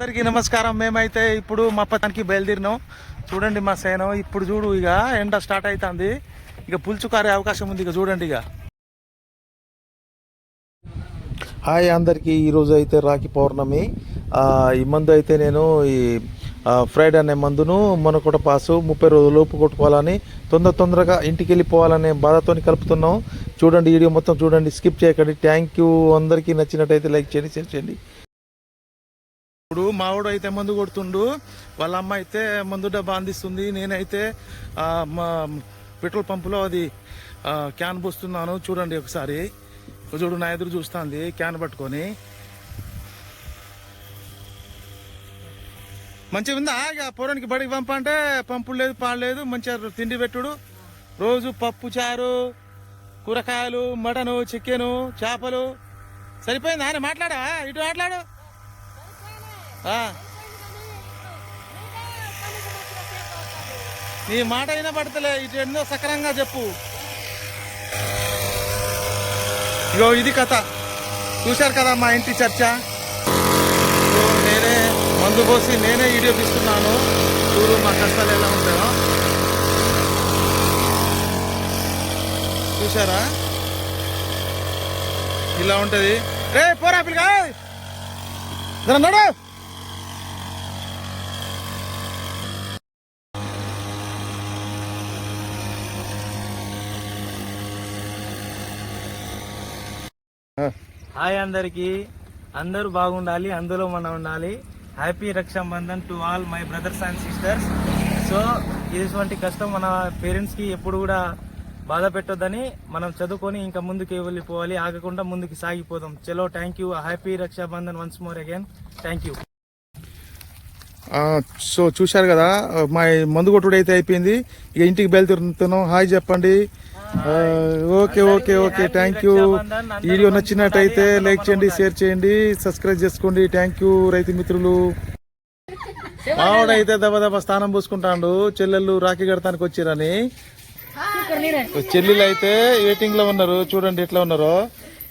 అందరికీ నమస్కారం. మేమైతే ఇప్పుడు మా పతానికి బయలుదేరినాం. చూడండి మా సేనం. ఇప్పుడు చూడు, ఇక ఎండ స్టార్ట్ అవుతుంది. ఇక పులుచు కారే అవకాశం ఉంది. ఇక చూడండి. ఇక హాయ్ అందరికీ. ఈరోజు అయితే రాఖీ పౌర్ణమి. ఈ మందు అయితే నేను ఈ ఫ్రైడే అనే మందును మొనకొట పాసు 30 రోజుల లోపు కొట్టుకోవాలని తొందరగా ఇంటికి వెళ్ళిపోవాలనే బాధతో కలుపుతున్నాం. చూడండి, వీడియో మొత్తం చూడండి, స్కిప్ చేయకండి. Thank you. అందరికీ నచ్చినట్టయితే లైక్ చేయండి, షేర్ చేయండి. ఇప్పుడు మావాడు అయితే మందు కొడుతుండు, వాళ్ళ అమ్మ అయితే మందు డబ్బా అందిస్తుంది. నేనైతే మా పెట్రోల్ పంపులో అది క్యాన్ పోస్తున్నాను. చూడండి ఒకసారి. చూడు, నా ఎదురు చూస్తుంది క్యాన్ పట్టుకొని. మంచిగా ఉందా? ఇక పొరానికి బడికి పంపంటే పంపులు లేదు, పాడలేదు. మంచిగా తిండి పెట్టుడు. రోజు పప్పు చారు, కూరగాయలు, మటను, చికెను, చేపలు. సరిపోయిందా? అని మాట్లాడా? ఇటు మాట్లాడు. నీ మాట అయినా పడతలే. ఇటు ఎన్నో సక్రంగా చెప్పు. ఇగో ఇది కథ. చూశారు కదా మా ఇంటి చర్చ. నేనే మందు పోసి నేనే వీడియో తీస్తున్నాను. చూడు మా కష్టాలు ఎలా ఉంటాయో. చూసారా? ఇలా ఉంటది. రే పోరా పిల్లగా, నడు. హాయ్ అందరికి. అందరూ బాగుండాలి, అందులో మనం ఉండాలి. Happy Rakshabandhan to all my brothers and sisters. So ఇటువంటి కష్టం మన పేరెంట్స్ కి ఎప్పుడు కూడా బాధ పెట్టొద్దని మనం చదువుకొని ఇంకా ముందుకు వెళ్ళిపోవాలి. ఆగకుండా ముందుకు సాగిపోదాం. చలో, thank you. Happy Rakshabandhan once more again. Thank you. So చూశారు కదా, మా మందు కొట్టుడు అయితే అయిపోయింది. ఇక ఇంటికి బయలుదేరుతున్నాం. హాయ్ చెప్పండి. ఓకే. Thank you. వీడియో నచ్చినట్టయితే లైక్ చేయండి, షేర్ చేయండి, సబ్స్క్రైబ్ చేసుకోండి. థ్యాంక్ యూ రైతు మిత్రులు. మావాడైతే దబ స్థానం పూసుకుంటాడు. చెల్లెళ్ళు రాఖీ కడతానికి వచ్చిరని. చెల్లెళ్ళు అయితే వెయిటింగ్ లో ఉన్నారు. చూడండి ఎట్లా ఉన్నారో.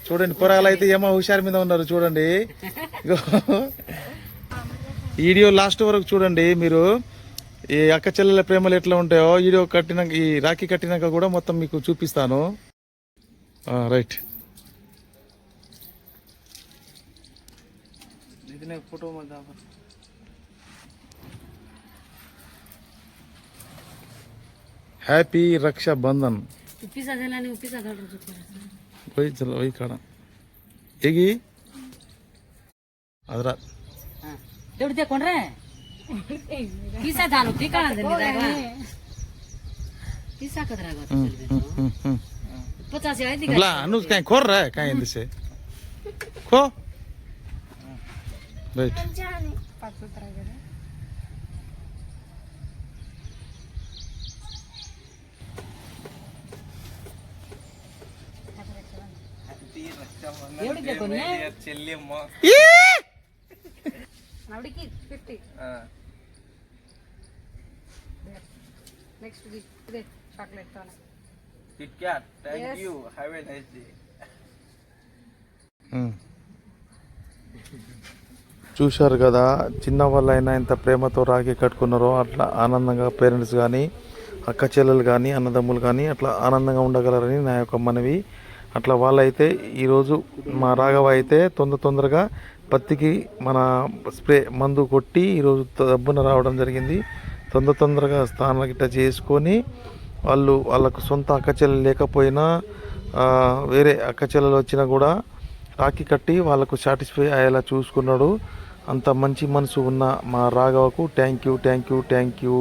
చూడండి, పొరాలు అయితే ఏమో హుషారు మీద ఉన్నారు. చూడండి, వీడియో లాస్ట్ వరకు చూడండి. మీరు ఈ అక్క చెల్లెల ప్రేమలు ఎట్లా ఉంటాయో వీడియో కట్టినాక, ఈ రాఖీ కట్టినాక కూడా మొత్తం మీకు చూపిస్తాను. రైట్. Photo happy Rakshabandhan. వై కాడ ಹೇಗಿ ಅದರ ಪಿಸಾ ದಾನು ಟಿಕಾಣ ದಂದಿದಾಗ ಪಿಸಾ ಕದ್ರಾಗ 50 ಐದಿಗ ला अनु काय खोर रे काय दिसे खो राइट. చెల్లెమ్మ నవడికి 50. నెక్స్ట్ వీక్ ఇదే చాక్లెట్ తోనే Kit Kat. Thank you. Have a nice day. చూశారు కదా, చిన్న వాళ్ళైనా ఎంత ప్రేమతో రాఖీ కట్టుకున్నారో అట్లా ఆనందంగా పేరెంట్స్ కానీ, అక్క చెల్లెలు కానీ, అన్నదమ్ములు కానీ అట్లా ఆనందంగా ఉండగలరని నా యొక్క మనవి. అట్లా వాళ్ళైతే ఈరోజు మా రాఘవ అయితే తొందరగా పత్తికి మన స్ప్రే మందు కొట్టి ఈరోజు దబ్బున రావడం జరిగింది. తొందరగా స్నానం గిట్ట చేసుకొని వాళ్ళకు సొంత అక్కచెల్లెలు లేకపోయినా వేరే అక్కచెల్లెలు వచ్చినా కూడా రాఖీ కట్టి వాళ్ళకు సాటిస్ఫై అయ్యేలా చూసుకున్నాడు. అంత మంచి మనసు ఉన్న మా రాఘవకు థ్యాంక్ యూ.